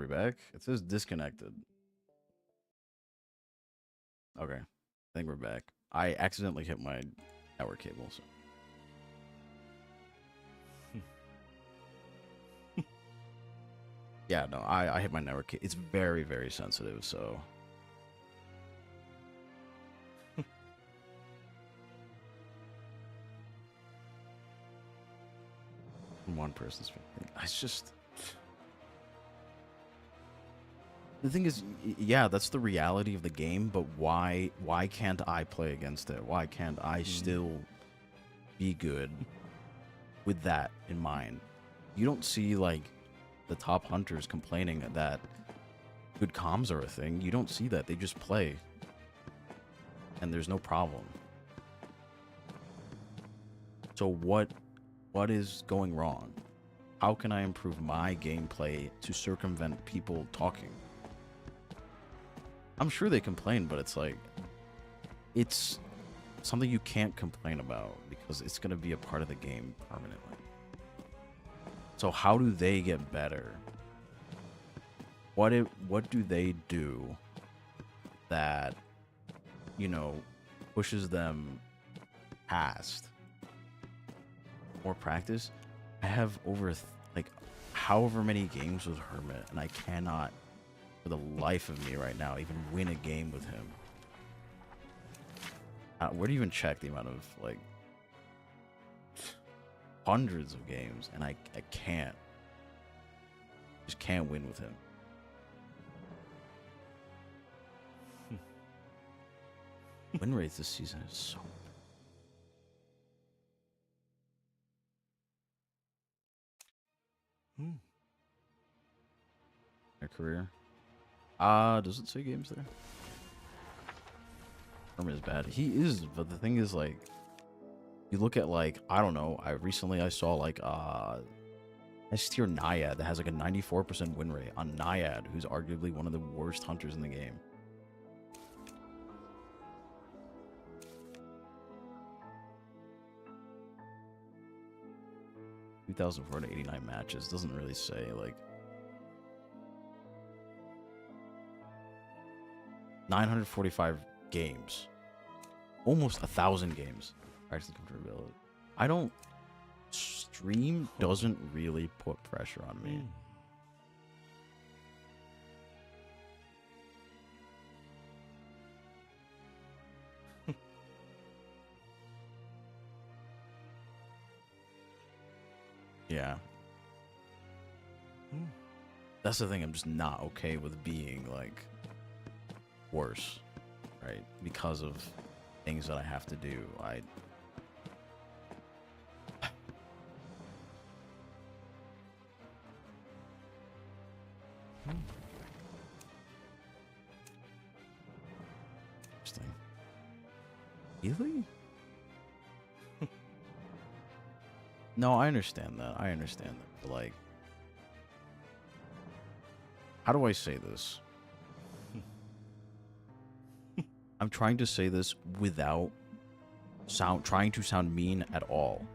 we back? It says disconnected. Okay. I think we're back. I accidentally hit my network cable. So. Yeah, no, I hit my network cable. It's very, very sensitive, so. One person's. It's just. The thing is, yeah, that's the reality of the game, but why can't I play against it? Why can't I still be good with that in mind? You don't see, like, the top hunters complaining that good comms are a thing. You don't see that. They just play. And there's no problem. So what is going wrong? How can I improve my gameplay to circumvent people talking? I'm sure they complain, but it's like, it's something you can't complain about because it's going to be a part of the game permanently. So how do they get better? What do they do that, you know, pushes them past? More practice? I have over, like, however many games with Hermit, and I cannot, for the life of me right now, even win a game with him. Where do you even check the amount of, like, hundreds of games, and I can't. Just can't win with him. Win rates this season is so their career. Does it say games there? Hermit is bad. He is, but the thing is, like, you look at, like, I don't know, I saw, like, S tier Naiad that has, like, a 94% win rate on Naiad, who's arguably one of the worst hunters in the game. $2,489 matches doesn't really say, like, 945 games, almost 1,000 games. Practice comfortability. I don't. Stream doesn't really put pressure on me. Yeah. That's the thing. I'm just not okay with being, like, worse, right? Because of things that I have to do. Interesting. Really? No, I understand that. But, like, how do I say this? I'm trying to say this without trying to sound mean at all.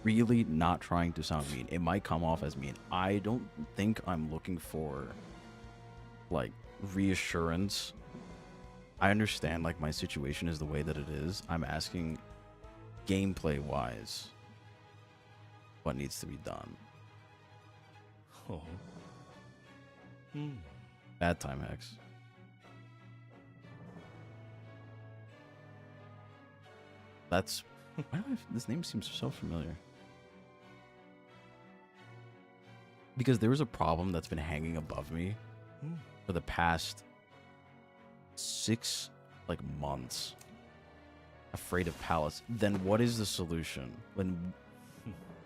Really not trying to sound mean. It might come off as mean. I don't think I'm looking for, like, reassurance. I understand, like, my situation is the way that it is. I'm asking gameplay wise what needs to be done. Oh. Bad time Hex. That's why do this name seems so familiar. Because there was a problem that's been hanging above me for the past 6, like, months. Afraid of pallets. Then what is the solution?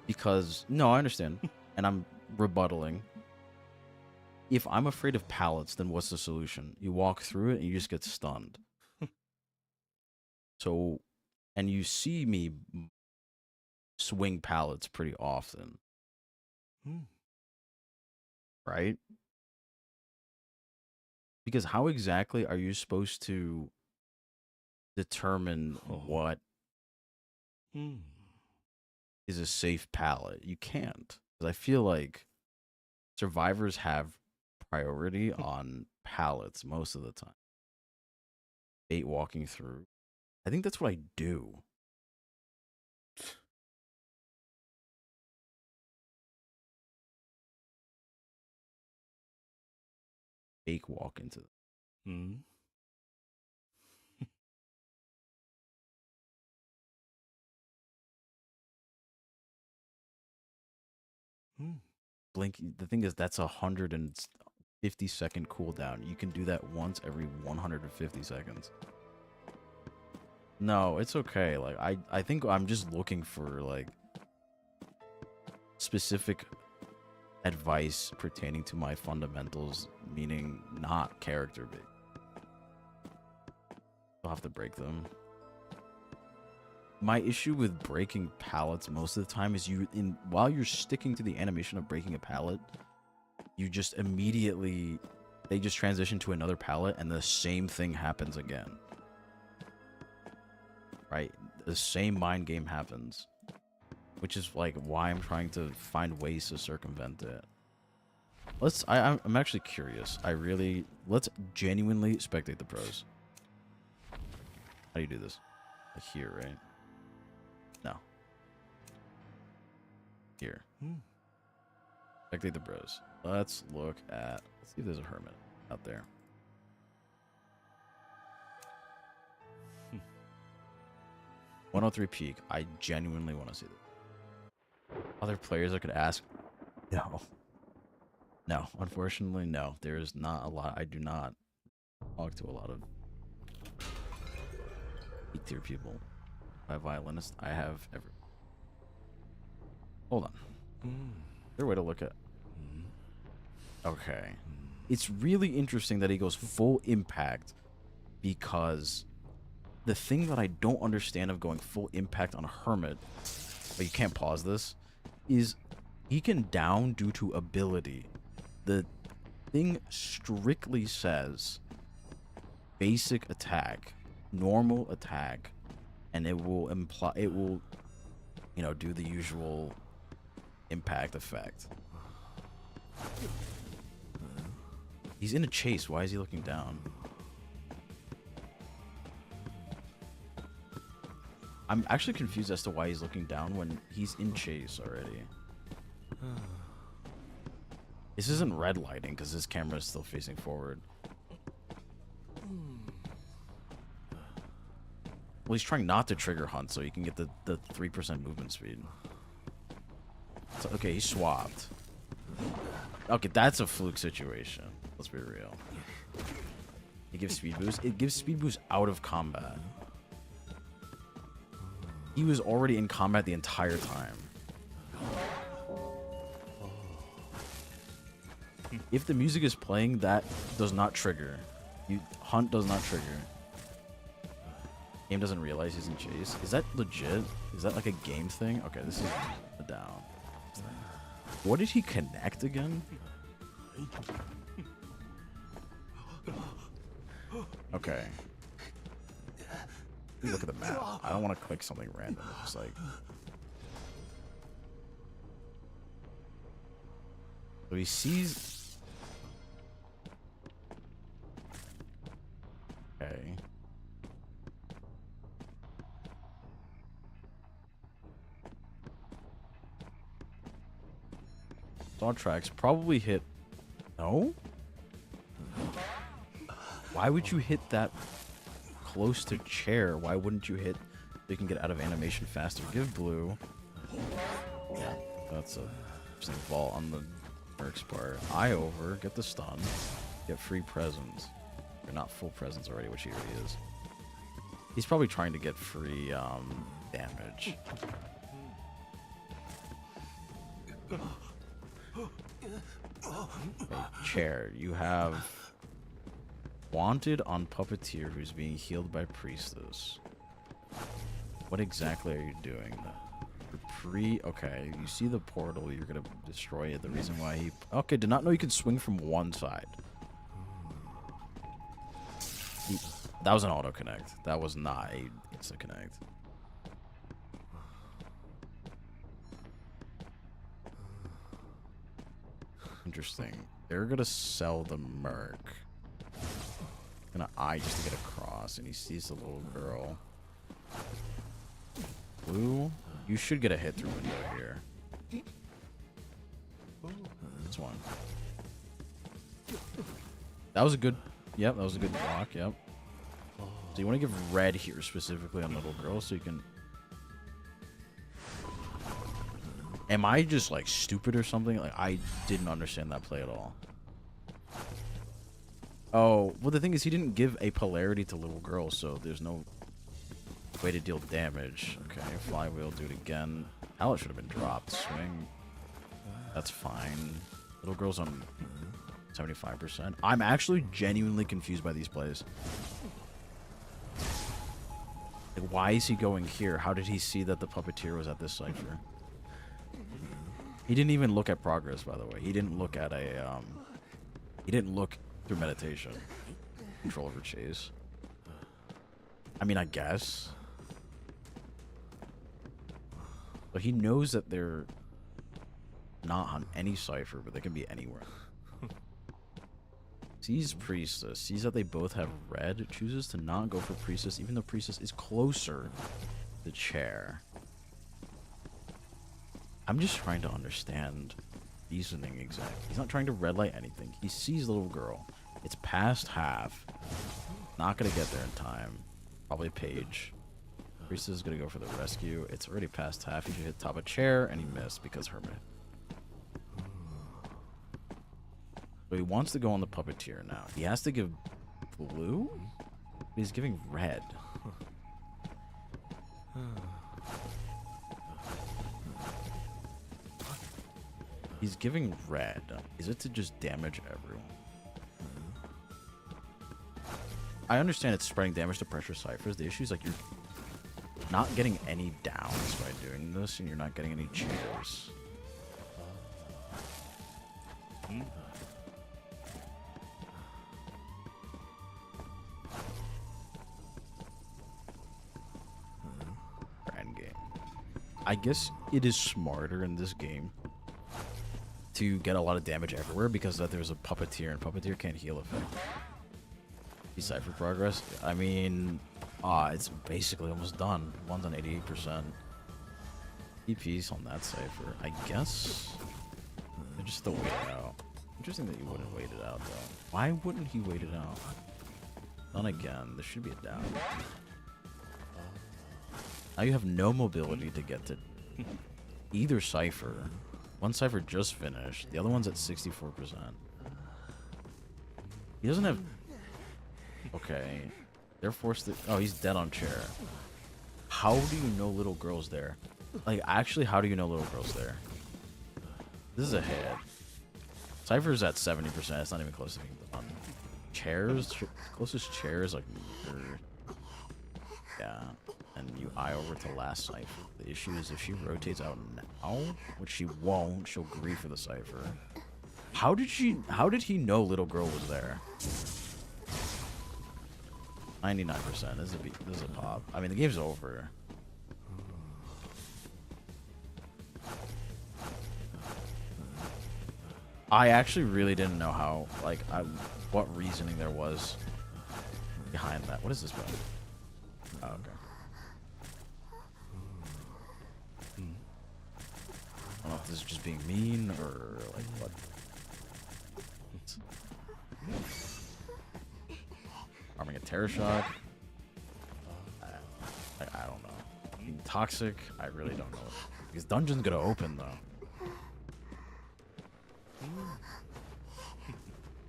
Because no, I understand, and I'm rebuttaling. If I'm afraid of pallets, then what's the solution? You walk through it and you just get stunned. So, and you see me swing pallets pretty often. Right? Because how exactly are you supposed to determine what is a safe pallet? You can't. Because I feel like survivors have priority on pallets most of the time. Bait walking through. I think that's what I do. Fake walk into them. Hmm. Blink. The thing is, that's 150-second cooldown. You can do that once every 150 seconds. No, it's okay. Like I think I'm just looking for like specific advice pertaining to my fundamentals, meaning not character bait. I'll have to break them. My issue with breaking pallets most of the time is while you're sticking to the animation of breaking a pallet, you just immediately they just transition to another pallet and the same thing happens again. Right? The same mind game happens. Which is like why I'm trying to find ways to circumvent it. I'm actually curious. Let's genuinely spectate the pros. How do you do this? Like here, right? No. Here. Spectate the bros. Let's see if there's a hermit out there. 103 peak. I genuinely want to see this. Other players I could ask? No. No, unfortunately, no. There's not a lot. I do not talk to a lot of tier people. By violinist, I have ever. Hold on. Is there a way to look at? Okay. It's really interesting that he goes full impact because the thing that I don't understand of going full impact on a hermit, but you can't pause this, is he can down due to ability. The thing strictly says basic attack, normal attack, and it will do the usual impact effect. He's in a chase. Why is he looking down? I'm actually confused as to why he's looking down when he's in chase already. This isn't red lighting because his camera is still facing forward. Well, he's trying not to trigger hunt so he can get the 3% movement speed. So, okay, he swapped. Okay, that's a fluke situation. Let's be real. It gives speed boost. It gives speed boost out of combat. He was already in combat the entire time. If the music is playing, that does not trigger. Hunt does not trigger. Game doesn't realize he's in chase. Is that legit? Is that like a game thing? Okay, this is a down. What did he connect again? Okay. Look at the map. I don't want to click something random. It's like... So he sees... Okay. Dog tracks probably hit... No? Why would you hit that close to chair? Why wouldn't you hit so you can get out of animation faster? Give blue. Yeah, that's a interesting vault on the Merc's part. Eye over, get the stun, get free presents. You're not full presents already, which he already is. He's probably trying to get free damage. Okay, chair, you have wanted on puppeteer who's being healed by priestess. What exactly are you doing? Okay, you see the portal, you're gonna destroy it. The reason why he... Okay, did not know you could swing from one side. That was an auto connect. That was not a instant connect. Interesting. They're gonna sell the merc. Gonna eye just to get across, and he sees the little girl. Blue, you should get a hit through window here. This one. That was a good. Yep, that was a good block. Yep. So you want to give red here specifically on the little girl, so you can. Am I just like stupid or something? Like I didn't understand that play at all. Oh, well the thing is he didn't give a polarity to little girl, so there's no way to deal damage. Okay, flywheel, do it again. Pallet should have been dropped. Swing. That's fine. Little girl's on 75%. I'm actually genuinely confused by these plays. Like, why is he going here? How did he see that the puppeteer was at this cipher? He didn't even look at progress, by the way. He didn't look at a, he didn't look through meditation. Control over chase. I mean, I guess. But he knows that they're not on any cipher, but they can be anywhere. Sees priestess. Sees that they both have red. Chooses to not go for priestess, even though priestess is closer to the chair. I'm just trying to understand reasoning exactly. He's not trying to red light anything. He sees little girl. It's past half. Not gonna get there in time. Probably page. Priestess is gonna go for the rescue. It's already past half. He should hit top of chair, and he missed because hermit. So he wants to go on the puppeteer now. He has to give blue? He's giving red. He's giving red. Is it to just damage everyone? I understand it's spreading damage to pressure ciphers. The issue is like you're not getting any downs by doing this, and you're not getting any chairs. Endgame. I guess it is smarter in this game to get a lot of damage everywhere because that there's a puppeteer, and puppeteer can't heal effect. Decipher progress. I mean, it's basically almost done. One's on 88%. EPs on that cipher. I guess I just have to wait it out. Interesting that you wouldn't wait it out though. Why wouldn't he wait it out? Done again. There should be a down. Now you have no mobility to get to either cipher. One cipher just finished. The other one's at 64%. He doesn't have... Okay. They're forced to... Oh, he's dead on chair. How do you know little girl's there? Like, actually, how do you know little girl's there? This is a hit. Cipher's at 70%. It's not even close to being done. Chairs? Closest chair is like... Yeah. And you eye over to last cipher. The issue is if she rotates out now, which she won't, she'll grieve for the cipher. How did he know little girl was there? 99%. This is a pop. I mean, the game's over. I actually really didn't know how, like, what reasoning there was behind that. What is this button? Oh, okay. I don't know if this is just being mean or like what. Arming a terror shot. I don't know. Being toxic. I really don't know. Because dungeon's gonna open though.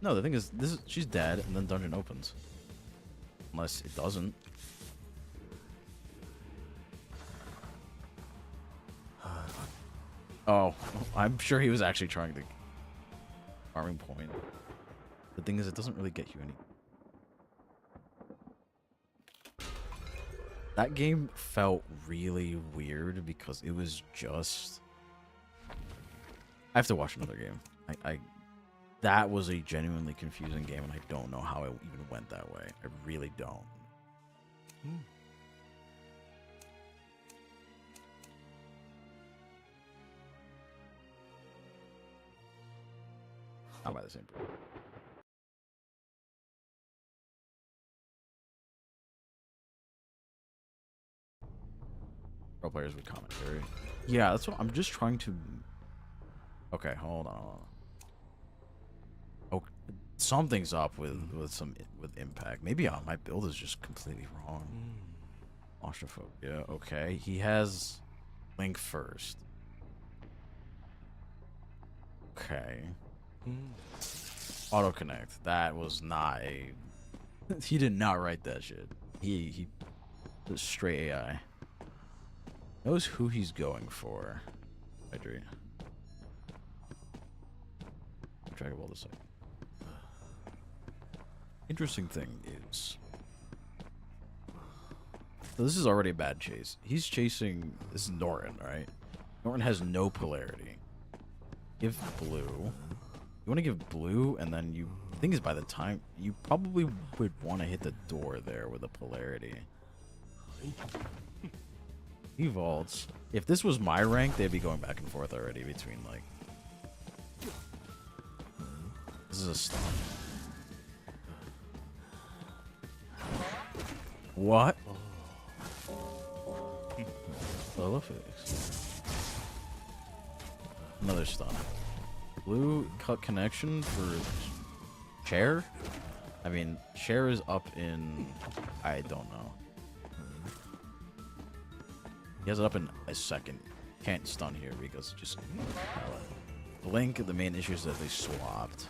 No, the thing is, she's dead, and then dungeon opens. Unless it doesn't. Oh, I'm sure he was actually trying to farming point. The thing is, it doesn't really get you any. That game felt really weird because it was just... I have to watch another game. That was a genuinely confusing game, and I don't know how it even went that way. I really don't. Not by the same person. Pro players with commentary. Yeah, that's what I'm just trying to. Okay, hold on. Oh, something's up with impact. Maybe my build is just completely wrong. Claustrophobia. Okay, he has Link first. Okay. Auto connect. That was not a. He did not write that shit. He was straight AI. Knows who he's going for. Hydrate. Track of all this. Interesting thing is, so this is already a bad chase. He's chasing. This is Norton, right? Norton has no polarity. Give blue. You want to give blue, and then you. The thing is, by the time you probably would want to hit the door there with a polarity. He vaults. If this was my rank, they'd be going back and forth already between like. This is a stun. What? Solo fix. Another stun. Blue cut connection for Cher? I mean, Cher is up in. I don't know. He has it up in a second. Can't stun here because just. Link, the main issue is that they swapped.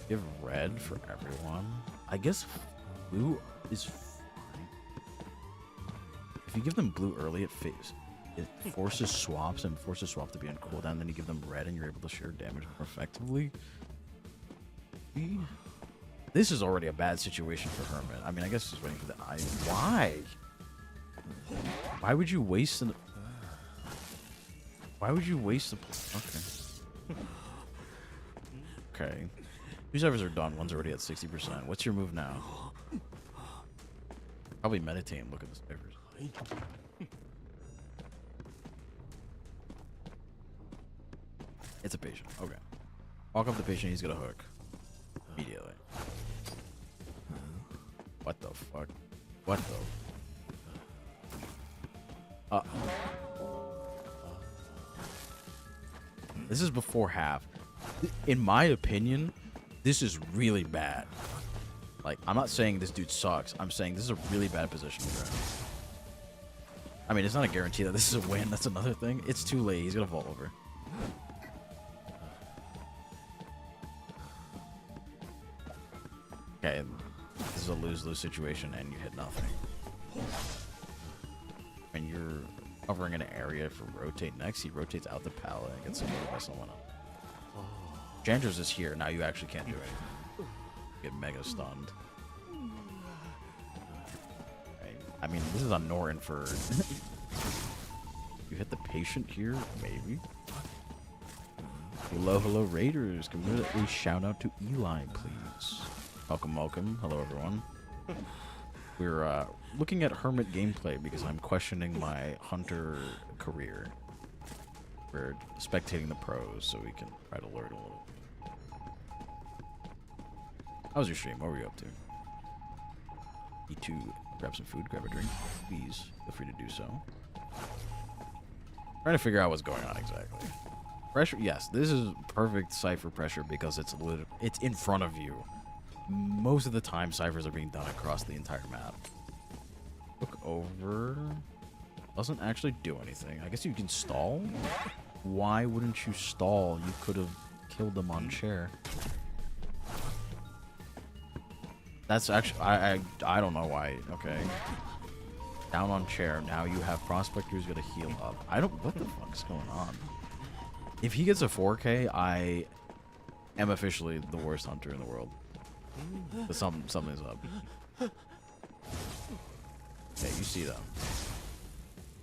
Give red for everyone. I guess blue is fine. If you give them blue early, it forces swaps and forces swap to be on cooldown. Then you give them red and you're able to share damage more effectively. This is already a bad situation for Hermit. I mean, I guess he's waiting for the eye. Why? Why would you waste an... Why would you waste the... Okay. Okay. Two servers are done. One's already at 60%. What's your move now? Probably meditate and look at the servers. It's a patient. Okay. Walk up the patient. He's gonna hook. Immediately. What the fuck? What the... This is before half. In my opinion, this is really bad. Like, I'm not saying this dude sucks. I'm saying this is a really bad position for him. I mean, it's not a guarantee that this is a win. That's another thing. It's too late. He's gonna vault over. Okay, this is a lose-lose situation, and you hit nothing. And you're covering an area for rotate next. He rotates out the pallet and gets supported by someone else. Chandra's is here. Now you actually can't do anything. Get mega stunned. Okay. I mean, this is on Norton for... You hit the patient here? Maybe. Hello, hello, Raiders. Can we at least shout out to Eli, please? Welcome, welcome. Hello, everyone. We're looking at Hermit gameplay because I'm questioning my Hunter career. We're spectating the pros so we can try to learn a little. How was your stream? What were you up to? Need to grab some food, grab a drink. Please feel free to do so. Trying to figure out what's going on exactly. Pressure, yes, this is perfect Cypher pressure because it's in front of you. Most of the time, ciphers are being done across the entire map. Look over. Doesn't actually do anything. I guess you can stall. Why wouldn't you stall? You could have killed them on chair. That's actually I don't know why. Okay. Down on chair. Now you have Prospector who's gonna heal up. What the fuck is going on? If he gets a 4K, I am officially the worst hunter in the world. But something's up. Okay, you see them.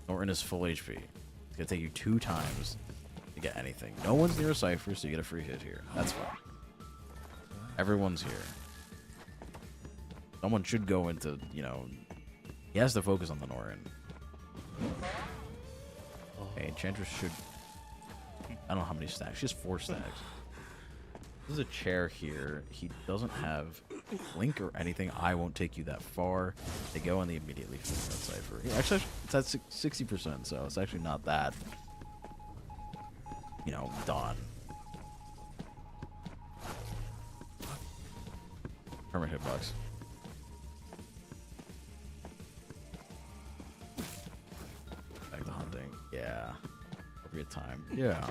Norton is full HP. It's gonna take you 2 times to get anything. No one's near a cipher, so you get a free hit here. That's fine. Everyone's here. Someone should go into, you know, he has to focus on the Norton. Okay, Enchantress should... I don't know how many stacks. She has 4 stacks. There's a chair here. He doesn't have link or anything. I won't take you that far. They go and they immediately finish that cipher. Yeah, actually, it's at 60%, so it's actually not that, you know, done. Permit hitbox. Back to hunting. Yeah. Appropriate time. Yeah.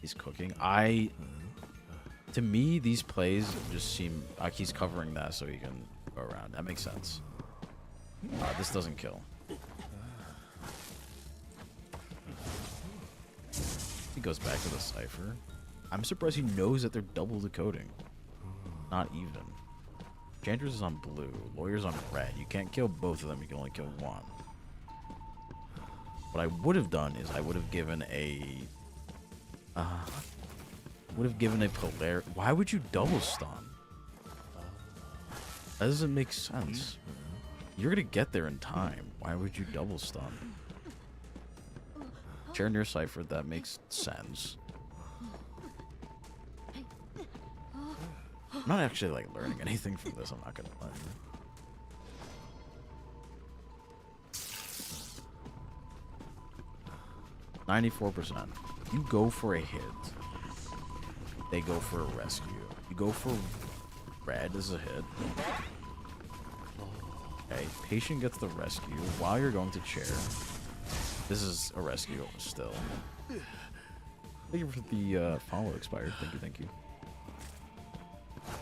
He's cooking. To me, these plays just seem like he's covering that so he can go around. That makes sense. This doesn't kill. He goes back to the cipher. I'm surprised he knows that they're double decoding. Not even. Chandler's is on blue. Lawyer's on red. You can't kill both of them. You can only kill one. What I would have done is I would have given a... polarity. Why would you double stun? That doesn't make sense. You're gonna get there in time. Why would you double stun? Chair near cipher, that makes sense. I'm not actually like learning anything from this, I'm not gonna lie. 94%. You go for a hit. They go for a rescue. You go for red as a hit. Okay, patient gets the rescue while you're going to chair. This is a rescue still. Thank you for the follow expired. Thank you, thank you.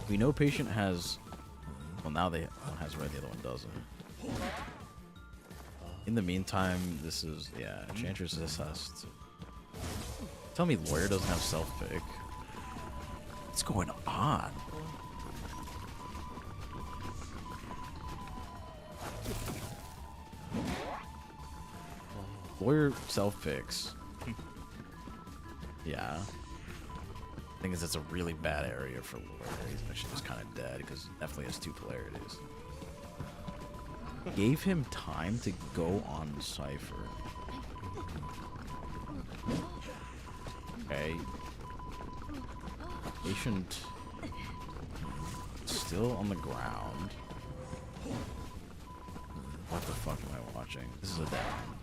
We know patient has... Well, now they one has red, the other one doesn't. In the meantime, this is... Yeah, Enchantress has to... Tell me lawyer doesn't have self-pick. What's going on? Lawyer self-picks. Yeah. I think it's a really bad area for lawyer. He's actually just kind of dead because he definitely has two polarities. Gave him time to go on Cypher. Okay. Patient still on the ground. What the fuck am I watching? This is a down.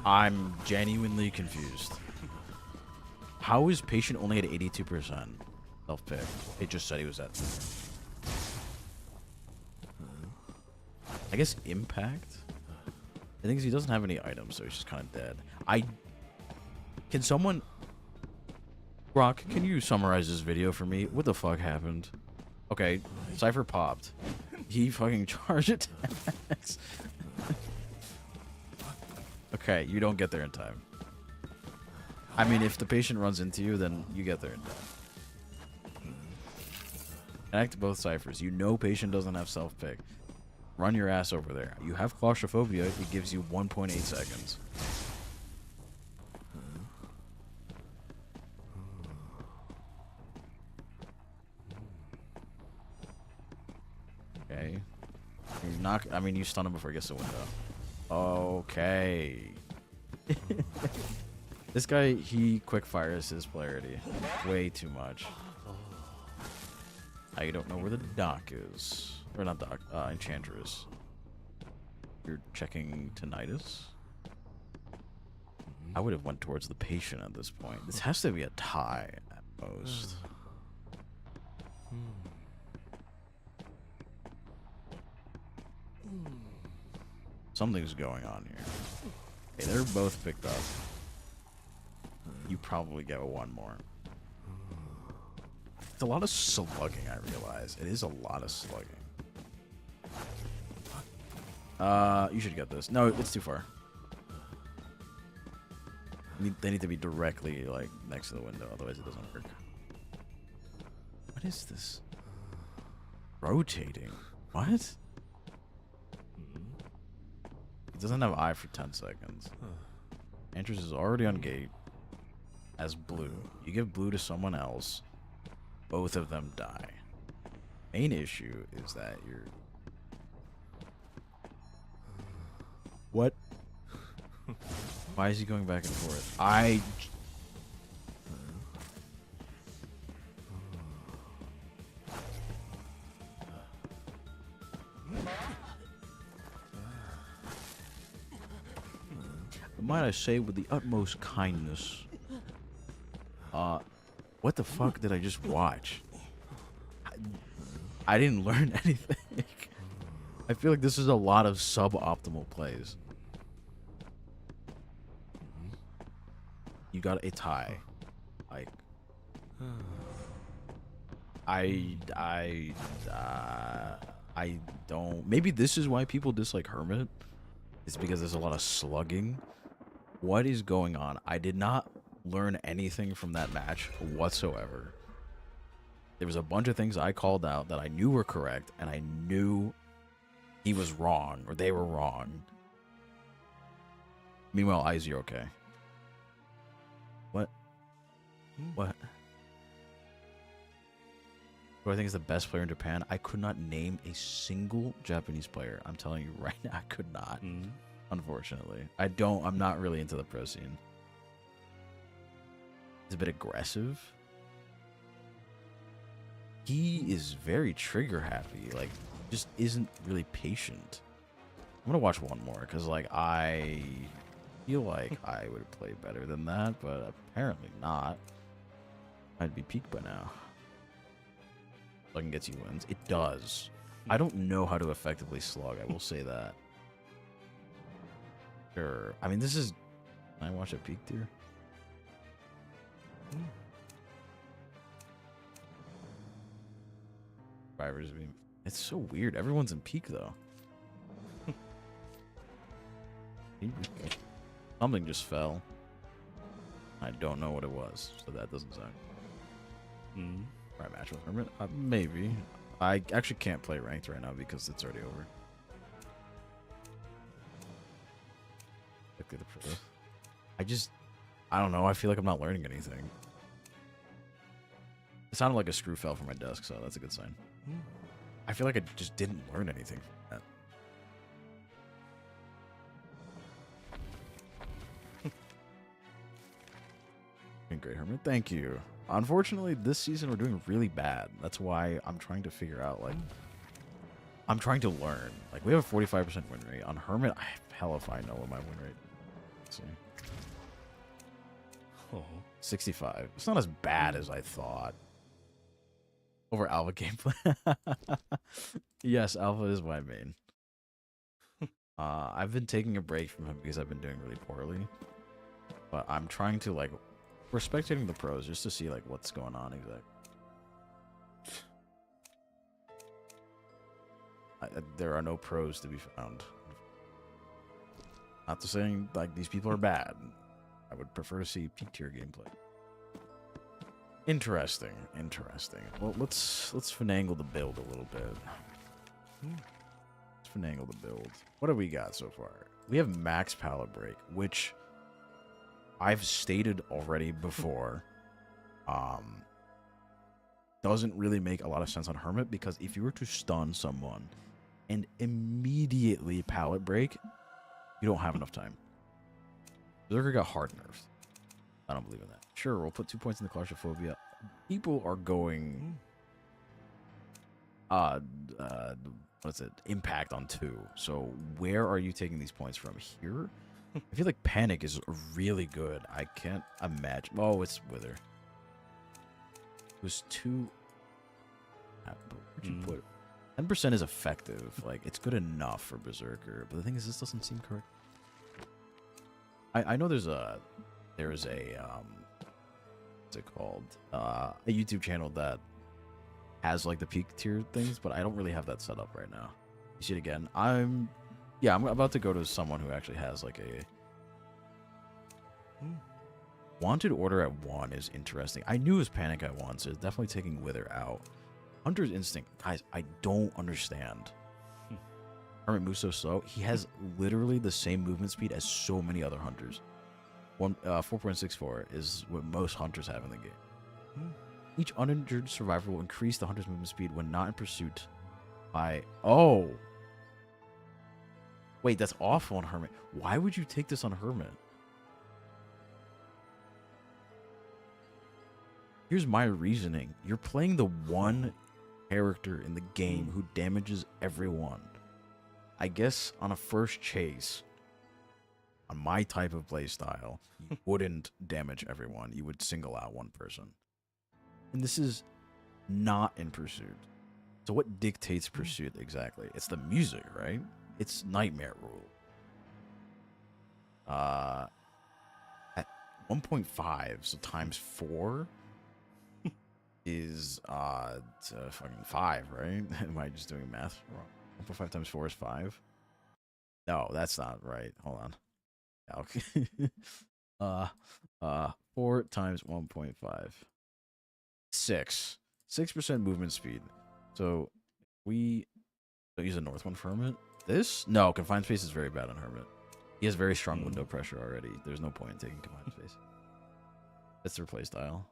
I'm genuinely confused. How is patient only at 82% self-pick? It just said he was at... I guess impact? I think he doesn't have any items, so he's just kind of dead. Can someone... Rock, can you summarize this video for me? What the fuck happened? Okay, Cypher popped. He fucking charged attacks. Okay, you don't get there in time. I mean, if the patient runs into you, then you get there in time. Connect both ciphers. You know patient doesn't have self-pick. Run your ass over there. You have claustrophobia. It gives you 1.8 seconds. Okay. You're not... I mean, you stun him before he gets to the window. Okay. This guy, he quick fires his polarity way too much. You don't know where the doc is. Or not doc, Enchantress. You're checking tinnitus? I would have went towards the patient at this point. This has to be a tie at most. Something's going on here. Okay, they're both picked up. You probably get one more. It's a lot of slugging, I realize. It is a lot of slugging. You should get this. No, it's too far. They need to be directly, like, next to the window, otherwise it doesn't work. What is this? Rotating? What? He doesn't have eye for 10 seconds. Andrews is already on gate as blue. You give blue to someone else, both of them die. Main issue is that you're... What? Why is he going back and forth? Might I say with the utmost kindness. What the fuck did I just watch? I didn't learn anything. I feel like this is a lot of suboptimal plays. You got a tie. Like, I don't. Maybe this is why people dislike Hermit. It's because there's a lot of slugging. What is going on? I did not learn anything from that match whatsoever. There was a bunch of things I called out that I knew were correct, and I knew he was wrong, or they were wrong. Meanwhile, Izzy, okay. What? What? Who I think is the best player in Japan? I could not name a single Japanese player. I'm telling you right now, I could not. Unfortunately. I'm not really into the pro scene. He's a bit aggressive. He is very trigger happy. Like, just isn't really patient. I'm gonna watch one more because, like, I feel like I would play better than that, but apparently not. I'd be peaked by now. Slugging gets you wins. It does. I don't know how to effectively slug. I will say that. Sure. I mean, this is. Can I watch a peak tier? Survivors being. It's so weird. Everyone's in peak though. Something just fell. I don't know what it was, so that doesn't sound. Right, match with Hermit? Maybe. I actually can't play ranked right now because it's already over. I don't know. I feel like I'm not learning anything. It sounded like a screw fell from my desk, so that's a good sign. I feel like I just didn't learn anything from that. Great, Hermit. Thank you. Unfortunately, this season we're doing really bad. That's why I'm trying to figure out, like, I'm trying to learn. Like, we have a 45% win rate. On Hermit, hell if I know what my win rate. Let's see. 65. It's not as bad as I thought. Over Alpha gameplay. Yes, Alpha is my main. I've been taking a break from him because I've been doing really poorly. But I'm trying to, like, we're spectating the pros just to see, like, what's going on exactly. There are no pros to be found. Not to saying, like, these people are bad. I would prefer to see peak tier gameplay. Interesting. Well, let's finagle the build a little bit. Let's finagle the build. What have we got so far? We have max pallet break, which I've stated already before. Doesn't really make a lot of sense on Hermit because if you were to stun someone and immediately pallet break, you don't have enough time. Berserker got hard nerfed. I don't believe in that. Sure, we'll put 2 points in the claustrophobia. People are going what's it? Impact on 2. So where are you taking these points from? Here? I feel like Panic is really good. I can't imagine. Oh, it's Wither. It was 2. Where'd you put it? 10% is effective. Like, it's good enough for Berserker. But the thing is, this doesn't seem correct. I know there's a what's it called? A YouTube channel that has like the peak tier things, but I don't really have that set up right now. You see it again. I'm about to go to someone who actually has like a wanted order at 1 is interesting. I knew it was Panic at 1, so it's definitely taking Wither out. Hunter's Instinct, guys, I don't understand. Hermit moves so slow. He has literally the same movement speed as so many other hunters. 4.64 is what most hunters have in the game. Each uninjured survivor will increase the hunter's movement speed when not in pursuit by... Oh! Wait, that's awful on Hermit. Why would you take this on Hermit? Here's my reasoning. You're playing the one character in the game who damages everyone. I guess on a first chase, on my type of play style, you wouldn't damage everyone. You would single out one person. And this is not in Pursuit. So what dictates Pursuit exactly? It's the music, right? It's Nightmare Rule. At 1.5, so times 4 is fucking 5, right? Am I just doing math wrong? 1.5 times 4 is 5. No, that's not right. Hold on. Okay. 4 times 1.5. 6. 6% movement speed. So we don't use a north one for Hermit. This? No, confined space is very bad on Hermit. He has very strong window pressure already. There's no point in taking confined space. That's their play style.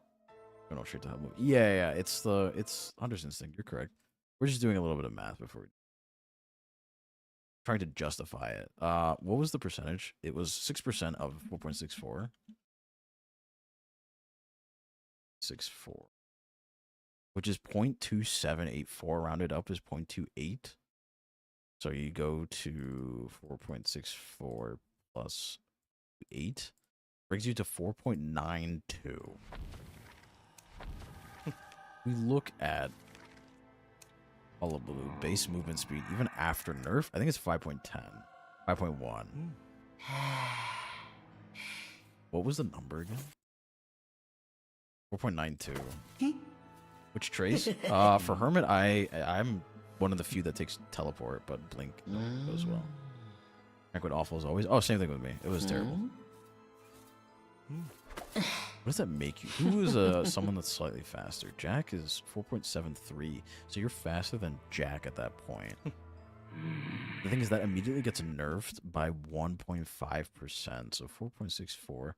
Go straight to hub move. Yeah, it's Hunter's Instinct. You're correct. We're just doing a little bit of math before we trying to justify it. What was the percentage? It was 6% of 4.64. 64. Which is 0.2784. Rounded up is 0.28. So you go to 4.64 plus 8. Brings you to 4.92. We look at Hullabaloo base movement speed, even after nerf, I think it's 5.10. 5.1. What was the number again? 4.92. Which trace? For Hermit, I'm one of the few that takes teleport, but blink goes well. Banquet awful as always. Oh, same thing with me. It was terrible. What does that make you? Who is someone that's slightly faster? Jack is 4.73, so you're faster than Jack at that point. The thing is that immediately gets nerfed by 1.5%, so 4.64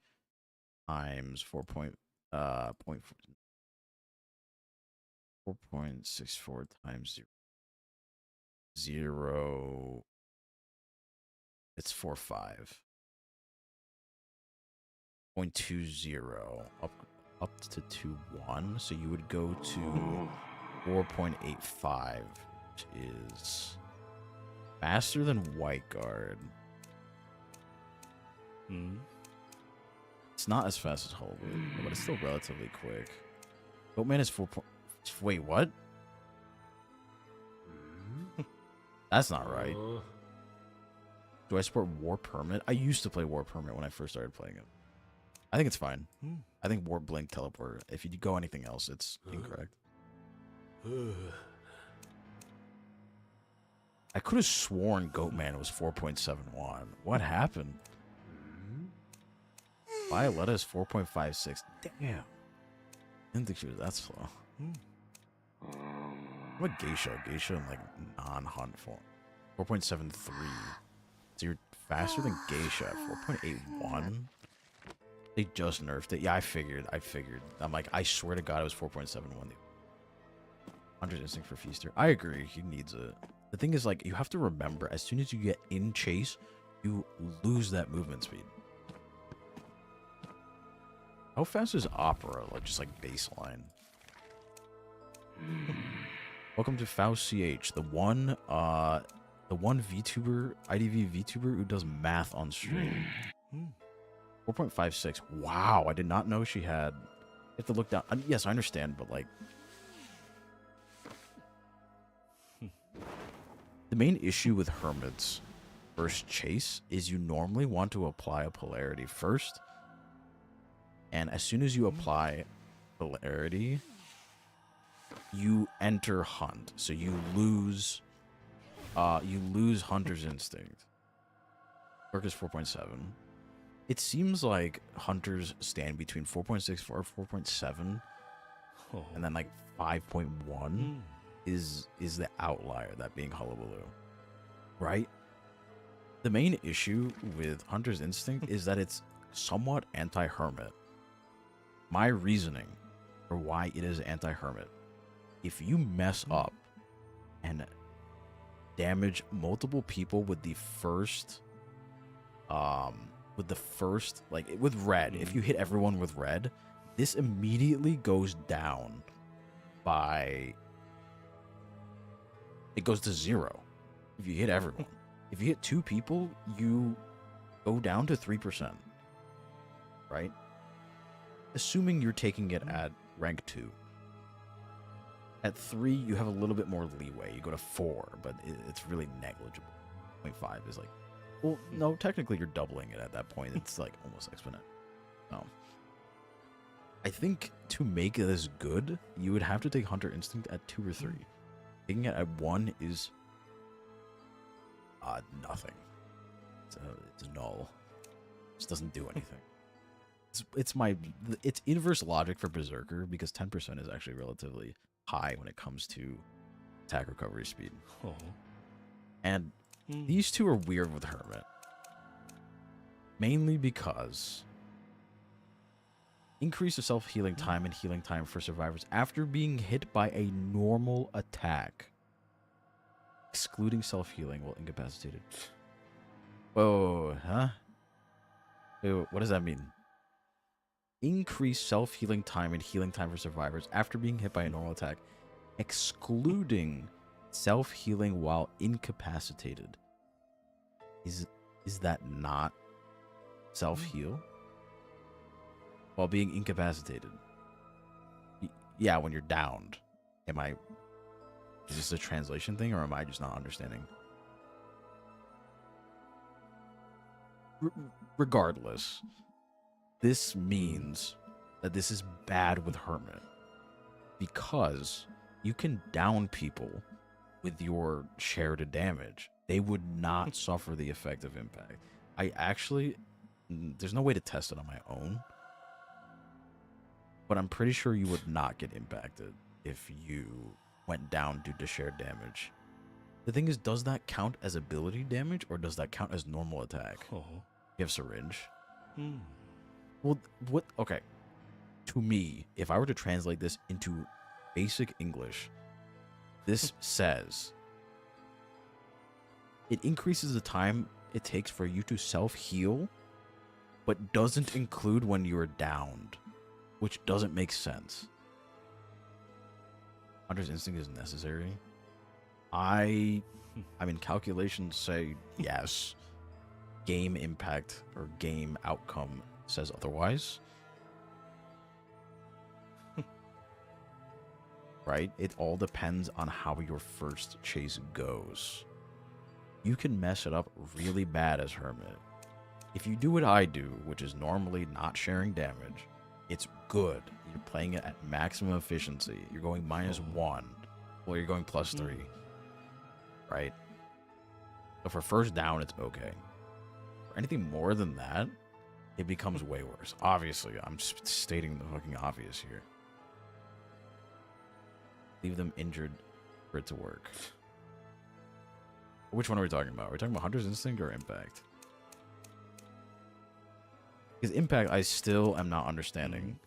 times 4.64 times 0. It's 4.5. 0.20 up to 2.1, so you would go to 4.85, which is faster than White Guard. It's not as fast as Hullabaloo, but it's still relatively quick. Boatman is 4. Wait, what? That's not right. Do I support Warp Hermit? I used to play Warp Hermit when I first started playing it. I think it's fine. I think Warp, Blink, Teleport. If you go anything else, it's incorrect. I could have sworn Goatman was 4.71. What happened? Violetta is 4.56. Damn. I didn't think she was that slow. What about Geisha? Geisha in like non-hunt form. 4.73. So you're faster than Geisha at 4.81? They just nerfed it. Yeah, I figured. I'm like, I swear to God it was 4.71. 100 Instinct for Feaster. I agree. He needs it. The thing is, like, you have to remember, as soon as you get in chase, you lose that movement speed. How fast is Opera? Like, just like baseline. Welcome to Faust CH, the one VTuber, IDV VTuber who does math on stream. 4.56. Wow, I did not know she had. You have to look down. Yes, I understand, but like, the main issue with Hermit's first chase is you normally want to apply a polarity first, and as soon as you apply polarity, you enter Hunt, so you lose Hunter's Instinct. Perk is 4.7. It seems like Hunters stand between 4.64 and 4.7, and then like 5.1 is the outlier, that being Hullabaloo, right? The main issue with Hunter's Instinct is that it's somewhat anti-Hermit. My reasoning for why it is anti-Hermit: if you mess up and damage multiple people with the first like with red, if you hit everyone with red, this immediately goes down by, it goes to 0 if you hit everyone. If you hit 2 people, you go down to 3%, right? Assuming you're taking it at rank 2. At 3, you have a little bit more leeway. You go to 4, but it's really negligible. 0.5 is like, well, no, technically you're doubling it at that point. It's like almost exponent. No. I think to make this good, you would have to take Hunter Instinct at 2 or 3. Taking it at 1 is nothing. It's null. It just doesn't do anything. It's inverse logic for Berserker because 10% is actually relatively high when it comes to attack recovery speed. Oh. And these two are weird with Hermit. Mainly because increase of self-healing time and healing time for survivors after being hit by a normal attack. Excluding self-healing while incapacitated. Whoa, huh? Wait, what does that mean? Increase self-healing time and healing time for survivors after being hit by a normal attack, excluding self-healing while incapacitated. Is that not self-heal? While being incapacitated? Yeah, when you're downed. Is this a translation thing, or am I just not understanding? Regardless, this means that this is bad with Hermit because you can down people with your share to damage. They would not suffer the effect of impact. There's no way to test it on my own, but I'm pretty sure you would not get impacted if you went down due to shared damage. The thing is, does that count as ability damage, or does that count as normal attack? Oh. You have syringe. Well, what? Okay. To me, if I were to translate this into basic English, this says it increases the time it takes for you to self-heal, but doesn't include when you're downed, which doesn't make sense. Hunter's Instinct is necessary. I mean, calculations say yes. Game impact or game outcome says otherwise. Right? It all depends on how your first chase goes. You can mess it up really bad as Hermit. If you do what I do, which is normally not sharing damage, it's good. You're playing it at maximum efficiency. You're going -1, or you're going +3. Right? So for first down, it's okay. For anything more than that, it becomes way worse. Obviously, I'm just stating the fucking obvious here. Leave them injured for it to work. Which one are we talking about? Are we talking about Hunter's Instinct or Impact? Because Impact, I still am not understanding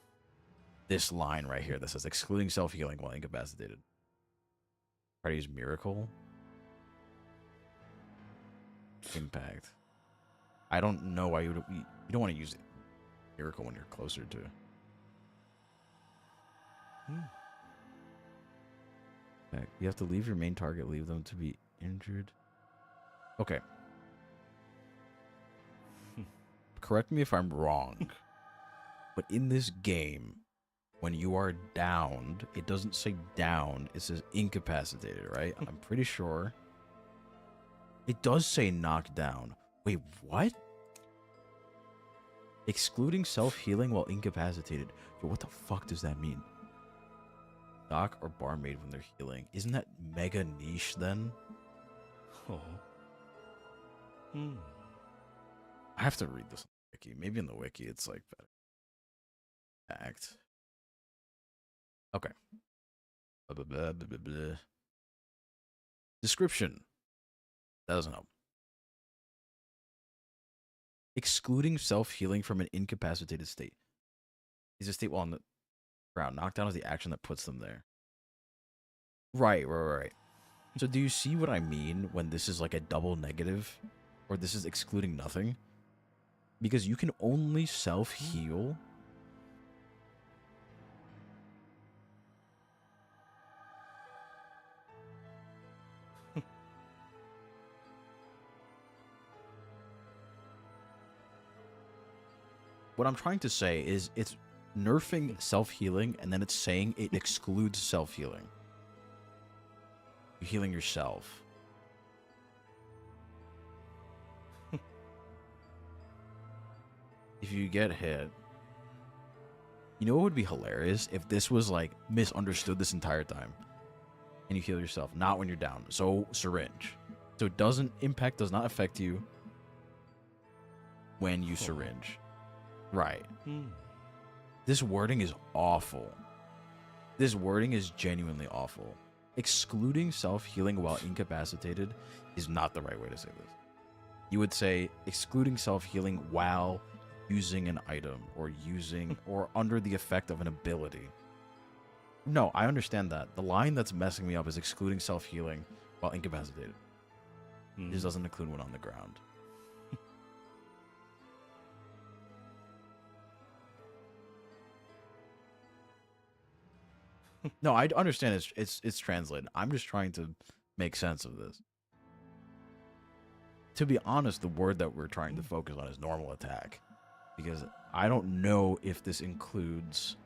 this line right here that says excluding self-healing while incapacitated. Try to use Miracle. Impact. I don't know why you don't want to use Miracle when you're closer to. You have to leave your main target, leave them to be injured. Okay. Correct me if I'm wrong, but in this game, when you are downed, it doesn't say down, it says incapacitated, right? I'm pretty sure. It does say knocked down. Wait, what? Excluding self-healing while incapacitated. But what the fuck does that mean? Doc or barmaid when they're healing. Isn't that mega niche then? Oh. I have to read this on the wiki. Maybe in the wiki it's like better. Act. Okay. Blah, blah, blah, blah, blah. Description. That doesn't help. Excluding self-healing from an incapacitated state. Is a state while on the ground. Knockdown is the action that puts them there. Right. So do you see what I mean when this is like a double negative? Or this is excluding nothing? Because you can only self-heal. what I'm trying to say is it's nerfing self-healing, and then it's saying it excludes self-healing. You're healing yourself. If you get hit, you know what would be hilarious? If this was like misunderstood this entire time. And you heal yourself, not when you're down. So syringe. So it doesn't impact, does not affect you when you syringe. Right. This wording is awful. This wording is genuinely awful. Excluding self-healing while incapacitated is not the right way to say this. You would say excluding self-healing while using an item or using or under the effect of an ability. No, I understand that. The line that's messing me up is excluding self-healing while incapacitated. This doesn't include when on the ground. No, I understand it's translated. I'm just trying to make sense of this. To be honest, the word that we're trying to focus on is normal attack. Because I don't know if this includes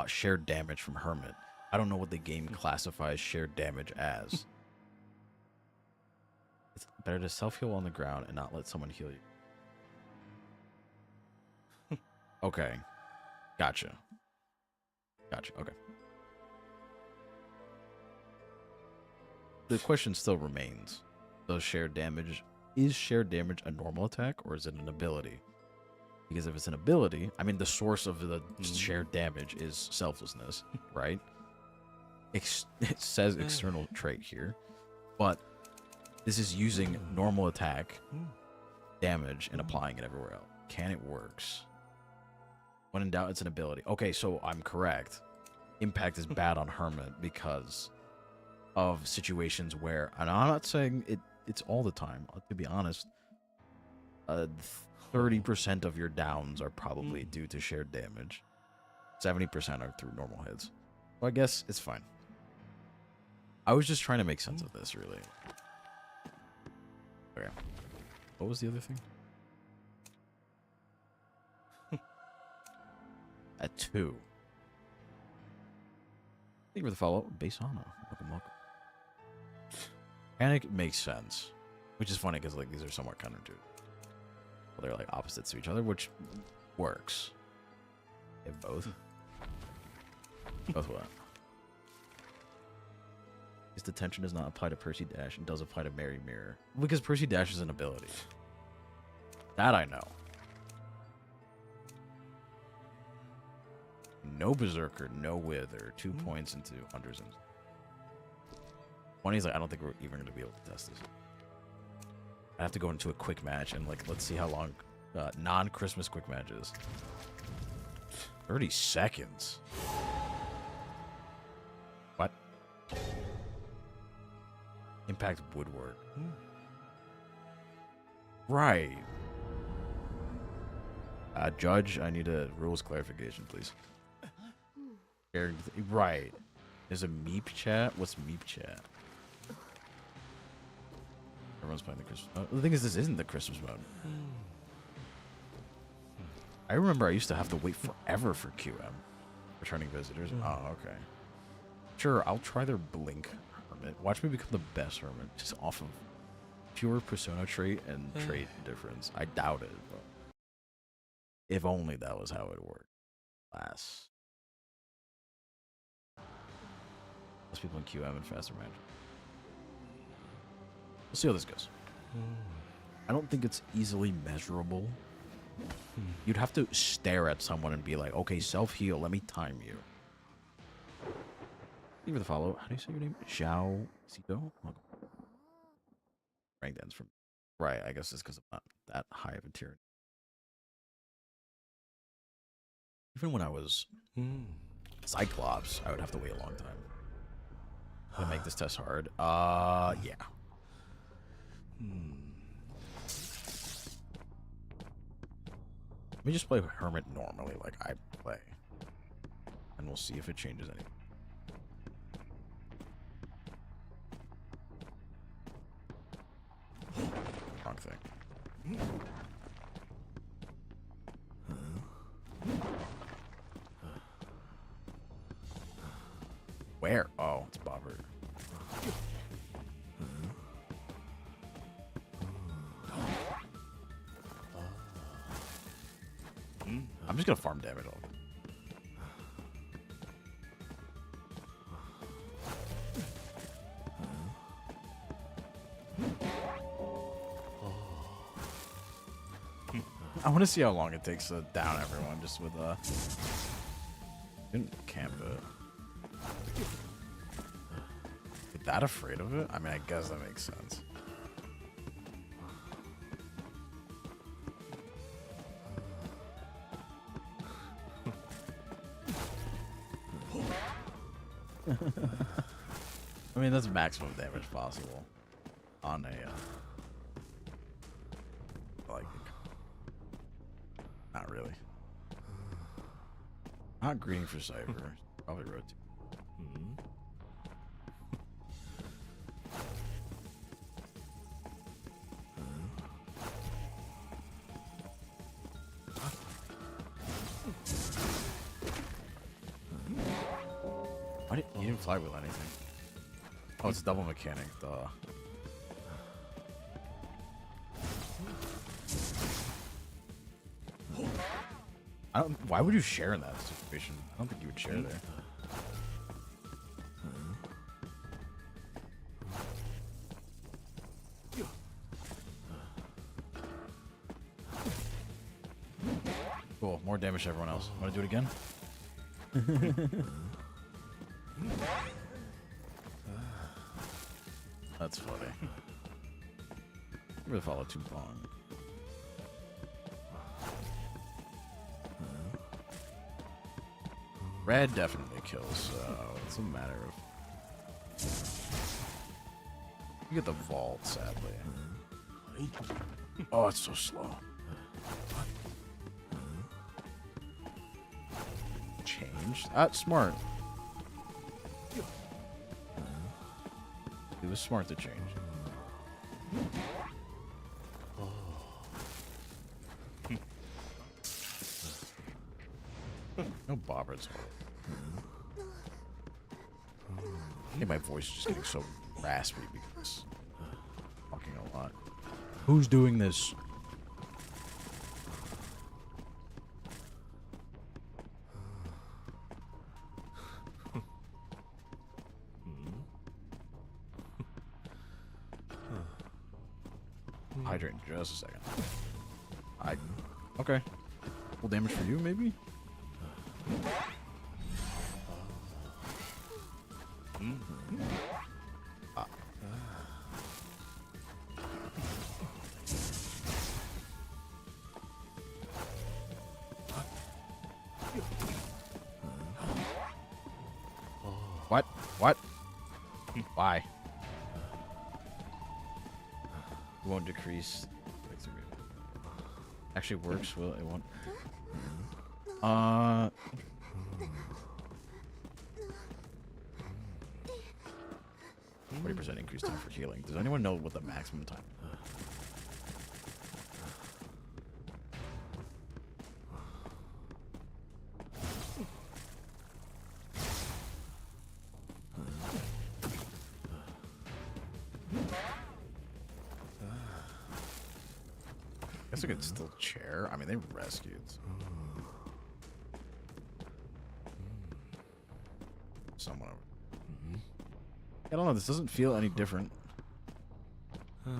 shared damage from Hermit. I don't know what the game classifies shared damage as. It's better to self-heal on the ground and not let someone heal you. Okay. Gotcha. Gotcha. Okay. The question still remains. Does shared damage... Is shared damage a normal attack, or is it an ability? Because if it's an ability, I mean, the source of the shared damage is selflessness, right? It says external trait here, but this is using normal attack damage and applying it everywhere else. Can it works? When in doubt, it's an ability. Okay, so I'm correct. Impact is bad on Hermit because of situations where, and I'm not saying it's all the time, to be honest. 30% of your downs are probably due to shared damage. 70% are through normal hits. So I guess it's fine. I was just trying to make sense of this, really. Okay. What was the other thing? At 2. Thank you for the follow. Basana. Welcome. Panic makes sense. Which is funny because like these are somewhat counterintuitive. Well, they're like opposites to each other, which works. If both. Both what? His detention does not apply to Percy Dash and does apply to Mary Mirror. Because Percy Dash is an ability. That I know. No Berserker, no Wither. 2 points into Hunters. And 20's like, I don't think we're even going to be able to test this. I have to go into a quick match and like, let's see how long non-Christmas quick matches. 30 seconds. What? Impact woodwork. Right. Judge, I need a rules clarification, please. Right. There's a Meep chat. What's Meep chat? Everyone's playing the Christmas mode. The thing is, this isn't the Christmas mode. I remember I used to have to wait forever for QM. Returning visitors. Oh, okay. Sure, I'll try their Blink Hermit. Watch me become the best Hermit. Just off of pure persona trait and trait difference. I doubt it, but if only that was how it worked. Last. Less people in QM and faster magic. We'll see how this goes. I don't think it's easily measurable. You'd have to stare at someone and be like, okay, self-heal, let me time you. Thank you for the follow. How do you say your name? Xiao Sito? Rank ends from... Right, I guess it's because I'm not that high of a tier. Even when I was Cyclops, I would have to wait a long time. To make this test hard. Yeah. Let me just play Hermit normally, like I play. And we'll see if it changes anything. Wrong thing. Where? Oh, it's Bobbert. I'm just gonna farm damage all. I want to see how long it takes to down everyone just with didn't camp it. That afraid of it? I mean, I guess that makes sense. I mean, that's maximum damage possible on a like, not really. Not greeting for Cypher. Probably rotate. Why did he didn't fly with anything? Oh, it's double mechanic, duh. Why would you share in that situation? I don't think you would share there. Cool, more damage to everyone else. Want to do it again? That's funny. I'm gonna follow too long. Red definitely kills, so it's a matter of... You get the vault, sadly. Oh, it's so slow. Changed? That's smart. It was smart to change. No bobbers. I think my voice is just getting so raspy because I'm talking a lot. Who's doing this? Hydrate in just a second. Okay. Full damage for you, maybe? What? What? Why? It won't decrease. Actually works, will it? Won't. 40% increased time for healing. Does anyone know what the maximum time? I guess I could still chair. I mean, they rescued. Someone over. I don't know. This doesn't feel any different. I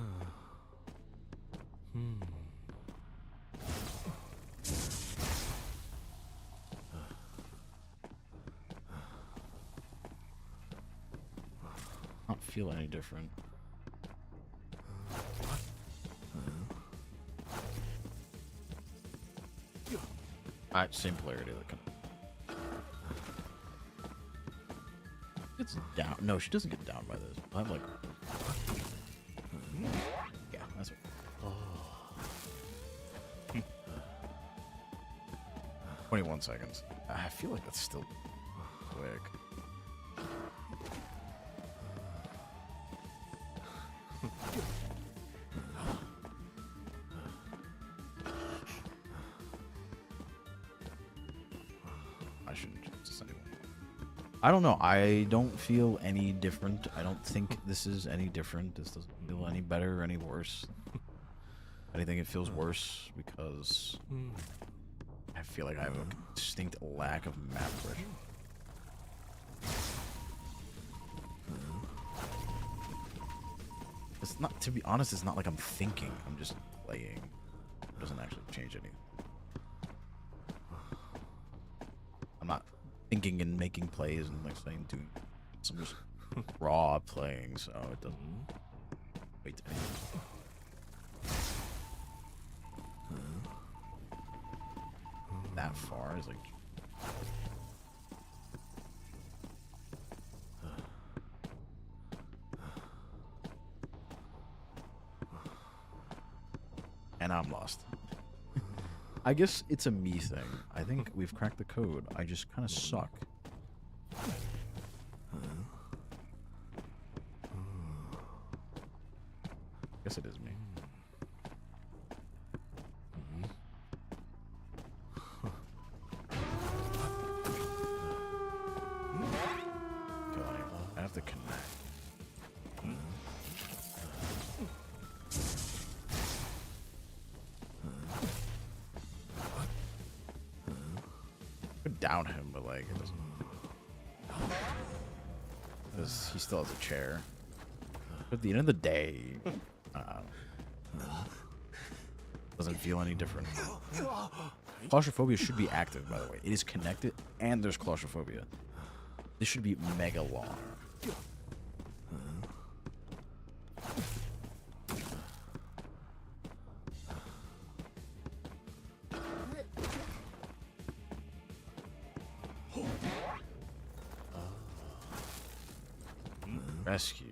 don't feel any different. Alright, same polarity. It's down. No, she doesn't get down by this. I'm like, yeah, that's it. 21 seconds. I feel like that's still quick. I shouldn't choose this anymore. I don't know. I don't feel any different. I don't think this is any different. This doesn't feel any better or any worse. I think it feels worse because I feel like I have a distinct lack of map pressure. It's not, to be honest, it's not like I'm thinking. I'm just playing. It doesn't actually change anything. I'm not thinking and making plays and like saying doing some just raw playing, so it doesn't wait to that far is like and I'm lost. I guess it's a me thing. I think we've cracked the code. I just kind of suck. Guess it is me. I have to connect. Could down him, but like it doesn't. Because he still has a chair. But at the end of the day, doesn't feel any different. Claustrophobia should be active, by the way. It is connected, and there's claustrophobia. This should be mega long. Rescue.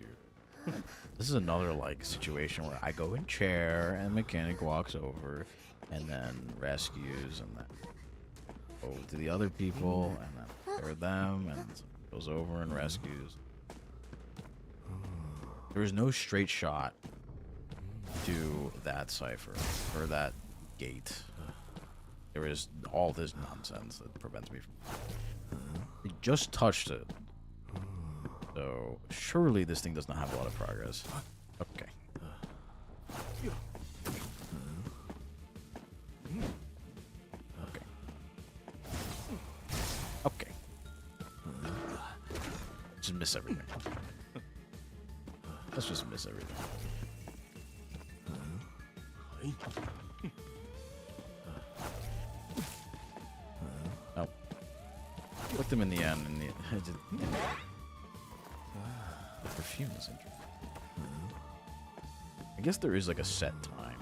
This is another like situation where I go in chair and mechanic walks over and then rescues and then go to the other people and then pair them and goes over and rescues. There is no straight shot to that cipher or that gate. There is all this nonsense that prevents me from. I just touched it. So, surely this thing does not have a lot of progress. Okay. Okay. Okay. Just miss everything. Let's just miss everything. Oh. Clicked him in the end, and the perfume is interesting. I guess there is like a set time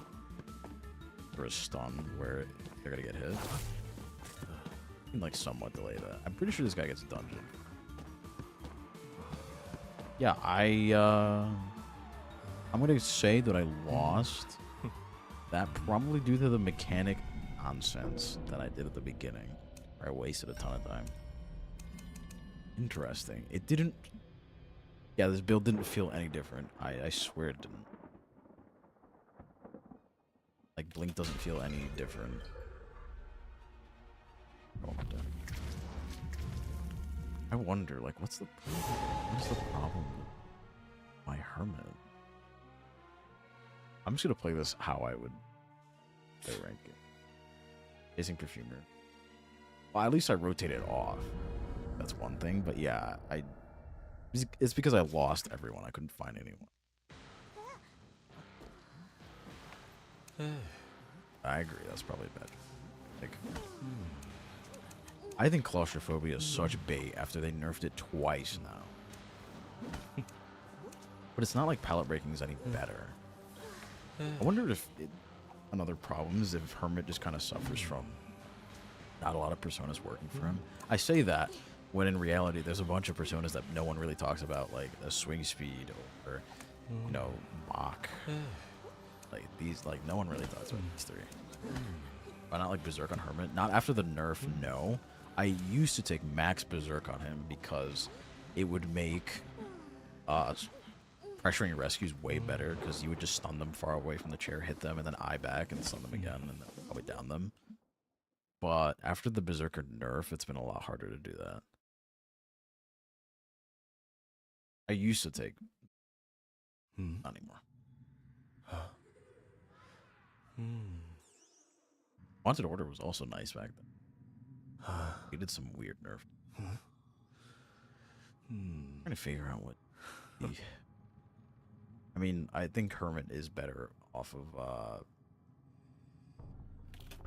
for a stun where they're gonna get hit. You can like somewhat delay that. I'm pretty sure this guy gets dungeon. Yeah, I'm gonna say that I lost. That probably due to the mechanic nonsense that I did at the beginning, where I wasted a ton of time. Interesting. It didn't. Yeah, this build didn't feel any different. I swear it didn't. Like, Blink doesn't feel any different. Oh, I wonder, like, what is the problem with my Hermit? I'm just gonna play this how I would play rank it. Chasing Perfumer. Well, at least I rotate it off. That's one thing, but yeah, it's because I lost everyone. I couldn't find anyone. I agree. That's probably bad. Like, I think claustrophobia is such bait after they nerfed it twice now. But it's not like palette breaking is any better. I wonder if another problem is if Hermit just kind of suffers from not a lot of personas working for him. I say that when in reality there's a bunch of personas that no one really talks about, like a swing speed or you know, Mach. Like these, like no one really talks about these three. Why not like Berserk on Hermit? Not after the nerf, no. I used to take max Berserk on him because it would make pressuring rescues way better because you would just stun them far away from the chair, hit them, and then eye back and stun them again, and then probably down them. But after the Berserker nerf, it's been a lot harder to do that. I used to take. Not anymore. Wanted Order was also nice back then. He did some weird nerf. I'm trying to figure out what. I mean, I think Hermit is better off of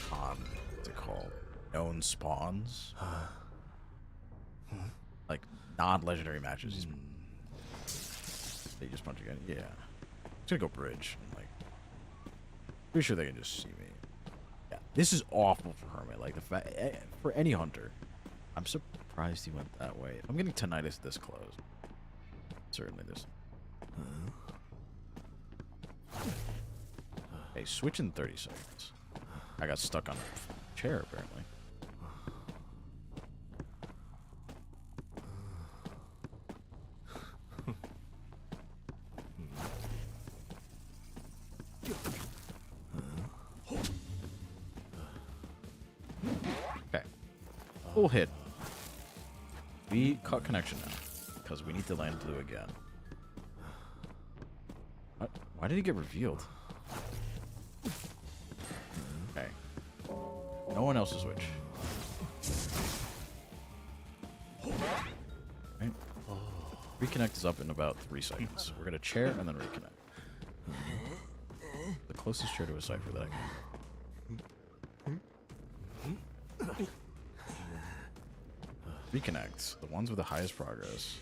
what's it called? Known spawns. Like non-legendary matches. They just punch again. Yeah. I'm gonna go bridge. Like, pretty sure they can just see me. Yeah. This is awful for Hermit. Like the fact for any hunter. I'm surprised he went that way. If I'm getting tinnitus this close. Certainly this. Hey, switch in 30 seconds. I got stuck on a chair apparently. Okay. Full hit. We cut connection now. Because we need to land blue again. What? Why did he get revealed? Okay. No one else to switch. Right. Reconnect is up in about 3 seconds. We're going to chair and then reconnect. The closest chair to a cipher that I can. Reconnect. The ones with the highest progress.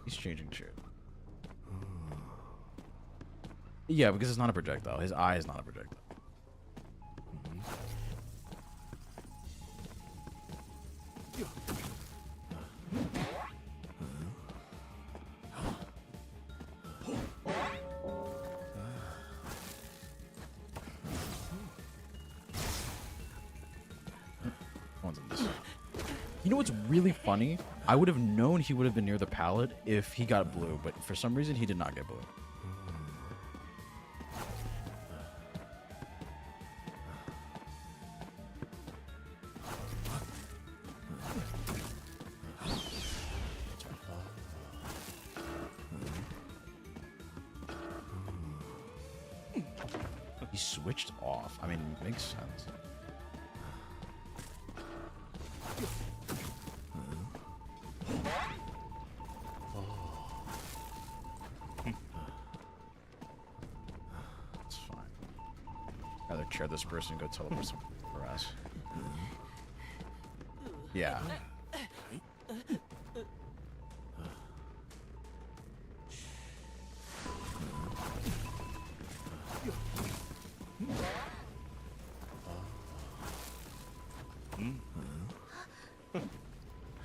He's changing chair. Yeah, because it's not a projectile. His eye is not a projectile. You know what's really funny? I would have known he would have been near the pallet if he got blue, but for some reason he did not get blue. He switched off. I mean, it makes sense. It's fine. Rather chair this person and go teleport some harass. Yeah.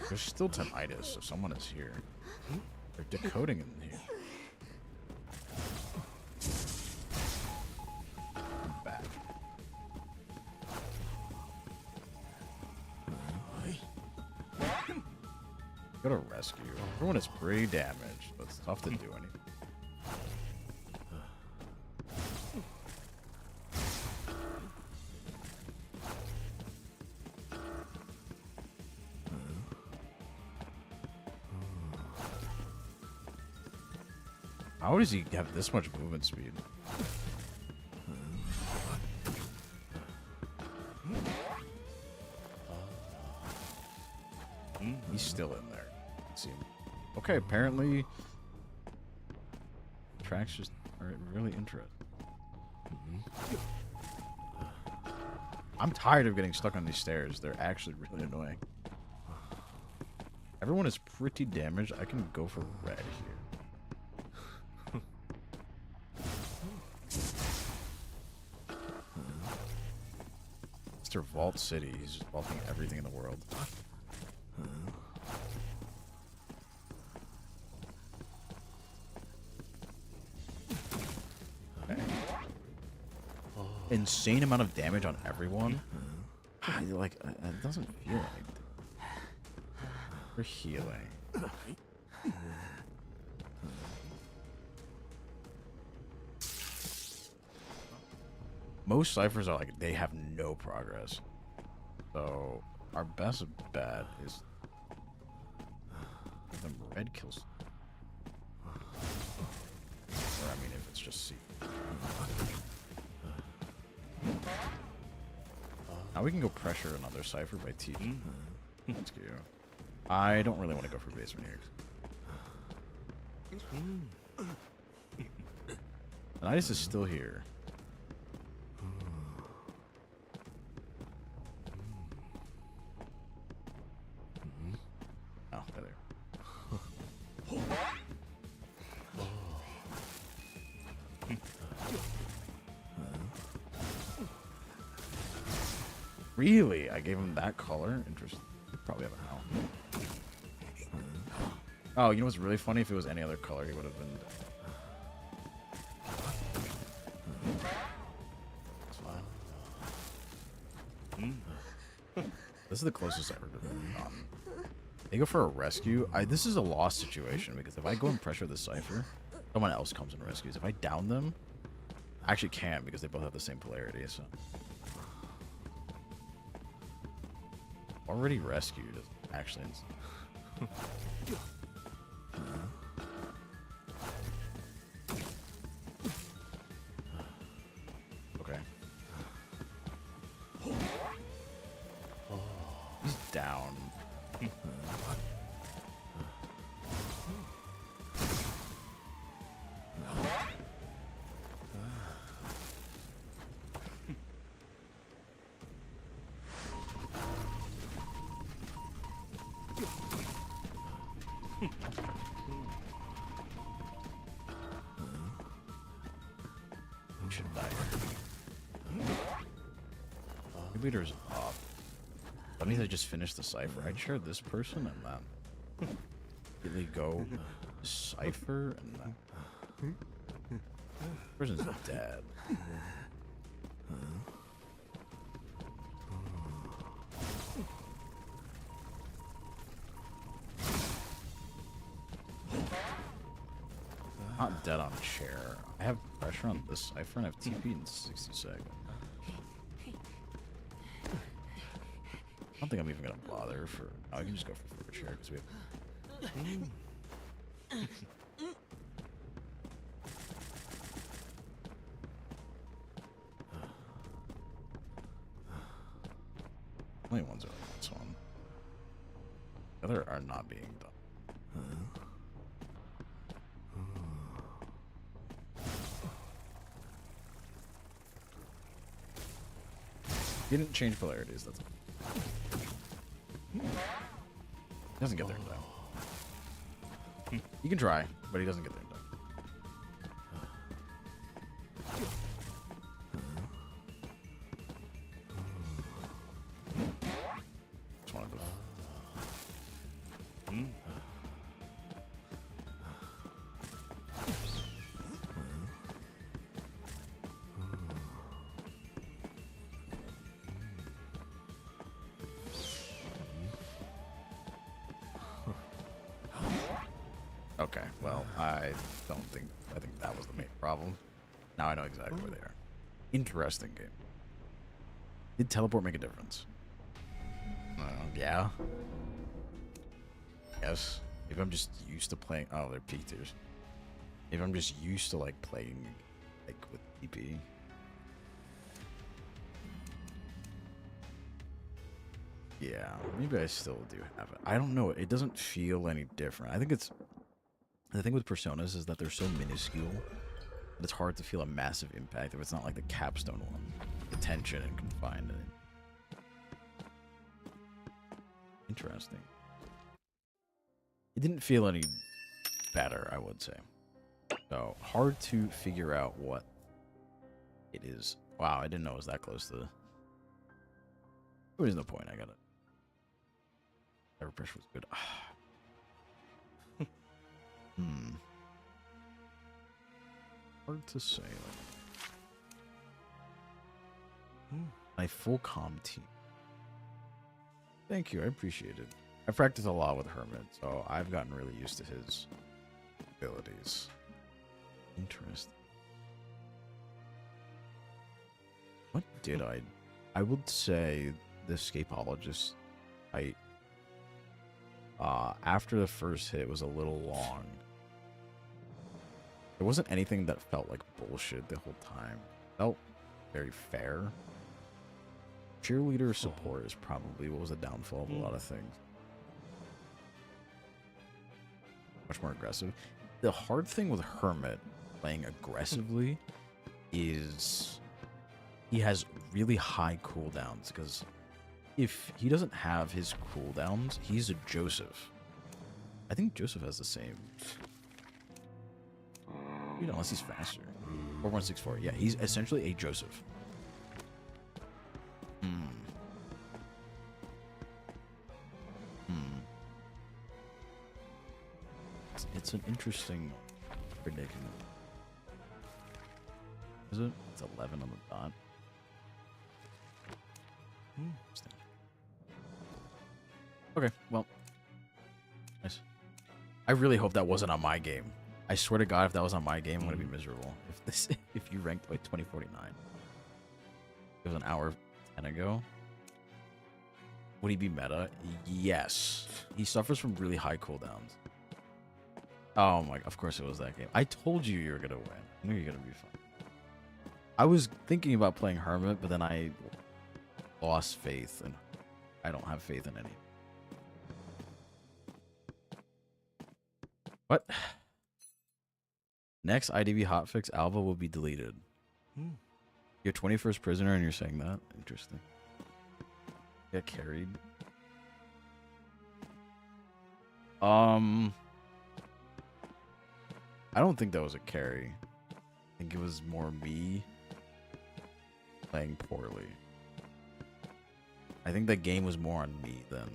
There's still tinnitus, so someone is here. They're decoding in here. I'm back. Go to rescue. Everyone is pretty damaged, but it's tough to do anything. How does he have this much movement speed? He's still in there. Let's see. Okay, apparently tracks just are really interesting. I'm tired of getting stuck on these stairs. They're actually really annoying. Everyone is pretty damaged. I can go for red here. Mr. Vault City. He's just vaulting everything in the world. Okay. Insane amount of damage on everyone. Like, it doesn't feel like we're healing. Most ciphers are like, they have no progress. So, our best bet is them red kills. Or I mean, if it's just C. Now we can go pressure another cipher by T. Let's go. I don't really want to go for basement here. Nice is still here. Oh, there. Really? I gave him that color? Interesting. Probably have a now. Oh, you know what's really funny? If it was any other color, he would have been dead. This is the closest I've ever gotten. They go for a rescue. This is a lost situation because if I go and pressure the cipher, someone else comes and rescues. If I down them, I actually can't because they both have the same polarity. So already rescued is actually okay. He's down. Should die. Leader's up. That means I just finished the cipher. I'd share this person and that. Really go cipher and that. Person's dead. Not dead on chair. I have pressure on this cipher and I have TP in 60 seconds. I don't think I'm even gonna bother for. Oh, I can just go for chair because we have. Only ones are like this one. The other are not being done. He didn't change polarities, that's all. He doesn't get there in time. You can try, but he doesn't get there in time. Just wanted to... Okay, well, I think that was the main problem. Now I know exactly where they are. Interesting game. Did teleport make a difference? Yeah. Yes. If I'm just used to playing... Oh, they're peakers. If I'm just used to, like, playing, like, with TP. Yeah, maybe I still do have it. I don't know. It doesn't feel any different. I think it's... The thing with Personas is that they're so minuscule that it's hard to feel a massive impact if it's not like the capstone one. The tension and confined. Interesting. It didn't feel any better, I would say. So, hard to figure out what it is. Wow, I didn't know it was that close to... There was no point, I got it. Air pressure was good. Hard to say. My full comm team. Thank you, I appreciate it. I practice a lot with Hermit, so I've gotten really used to his abilities. Interesting. What did I... I would say the Escapologist fight After the first hit was a little long. There wasn't anything that felt like bullshit the whole time. Felt very fair. Cheerleader support is probably what was the downfall of a lot of things. Much more aggressive. The hard thing with Hermit playing aggressively is he has really high cooldowns, because if he doesn't have his cooldowns, he's a Joseph. I think Joseph has the same. You know, unless he's faster. 4164. Yeah, he's essentially a Joseph. It's an interesting predicament. Is it? It's 11 on the dot. Okay, well. Nice. I really hope that wasn't on my game. I swear to God, if that was on my game, I'm gonna be miserable. If you ranked like 2049. It was an hour 10 ago. Would he be meta? Yes. He suffers from really high cooldowns. Oh my, of course it was that game. I told you you were gonna win. I knew you were gonna be fine. I was thinking about playing Hermit, but then I lost faith, and I don't have faith in any. What? Next IDV hotfix, Alva will be deleted. You're 21st prisoner and you're saying that? Interesting. Get carried. I don't think that was a carry. I think it was more me playing poorly. I think the game was more on me than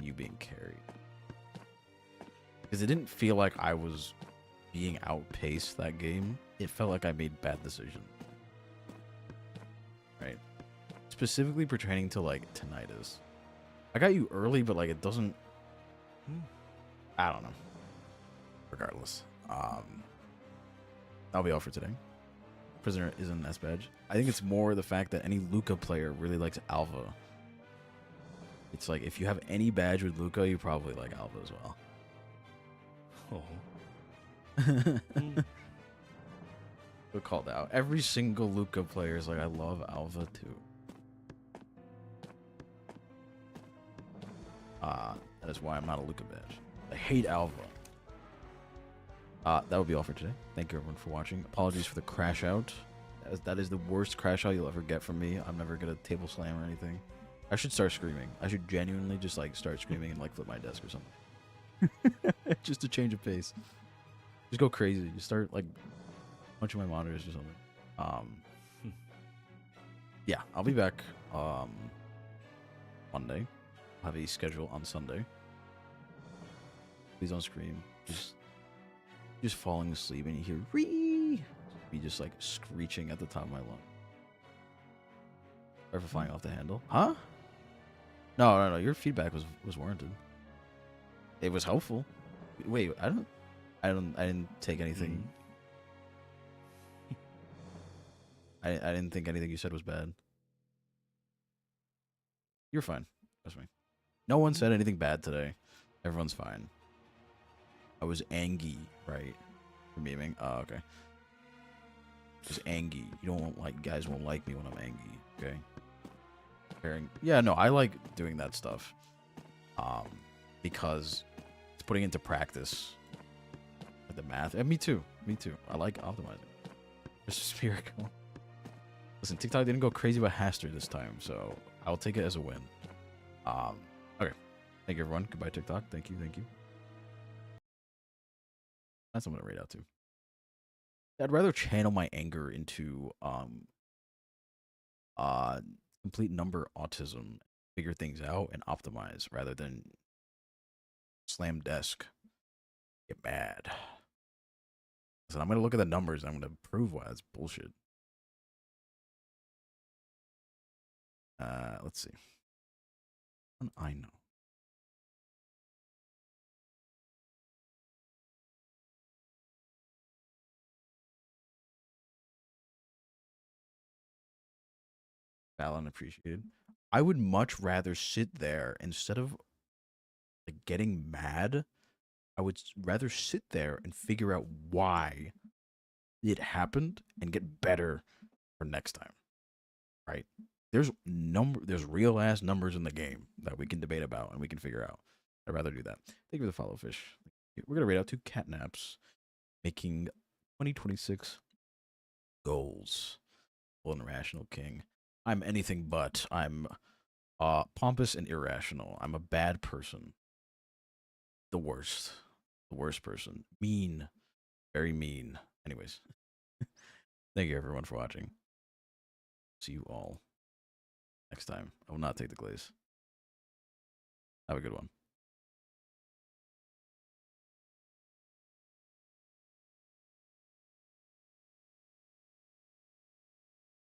you being carried. Because it didn't feel like I was being outpaced that game. It felt like I made bad decisions. Right? Specifically pertaining to like tinnitus. I got you early, but like it doesn't... I don't know. Regardless. That'll be all for today. Prisoner isn't an S badge. I think it's more the fact that any Luca player really likes Alva. It's like if you have any badge with Luca, you probably like Alva as well. We're called out. Every single Luca player is like, I love Alva too. That is why I'm not a Luca badge. I hate Alva. That would be all for today. Thank you everyone for watching. Apologies for the crash out. That is the worst crash out you'll ever get from me. I'm never gonna table slam or anything. I should start screaming. I should genuinely just like start screaming and like flip my desk or something. Just to change of pace. Just go crazy. Just start like punching my monitors or something. Yeah, I'll be back Monday. I'll have a schedule on Sunday. Please don't scream. Just falling asleep and you hear "Ree!" Be just like screeching at the top of my lung. Sorry for flying off the handle. Huh? No. Your feedback was warranted. It was helpful. Wait, I didn't take anything. I didn't think anything you said was bad. You're fine. Trust me. No one said anything bad today. Everyone's fine. I was angry, right? For memeing. Oh, okay. I was angry. You don't like guys won't like me when I'm angry. Okay. Yeah, no, I like doing that stuff. Because it's putting into practice the math. And me too. I like optimizing. Just a miracle. Listen, TikTok didn't go crazy about Haster this time, so I'll take it as a win. Okay. Thank you, everyone. Goodbye, TikTok. Thank you. That's what I'm gonna rate out to. I'd rather channel my anger into complete number autism, figure things out, and optimize rather than slam desk. Get mad. Listen, I'm gonna look at the numbers and I'm gonna prove why that's bullshit. Let's see. I know. Valid and appreciated. I would much rather sit there instead of like getting mad. I would rather sit there and figure out why it happened and get better for next time. Right? There's real ass numbers in the game that we can debate about and we can figure out. I'd rather do that. Thank you for the follow, Fish. We're gonna rate out 2 catnaps, making 2026 goals. Full and rational king. I'm anything but. I'm pompous and irrational. I'm a bad person. The worst. The worst person. Mean. Very mean. Anyways, thank you everyone for watching. See you all next time. I will not take the glaze. Have a good one.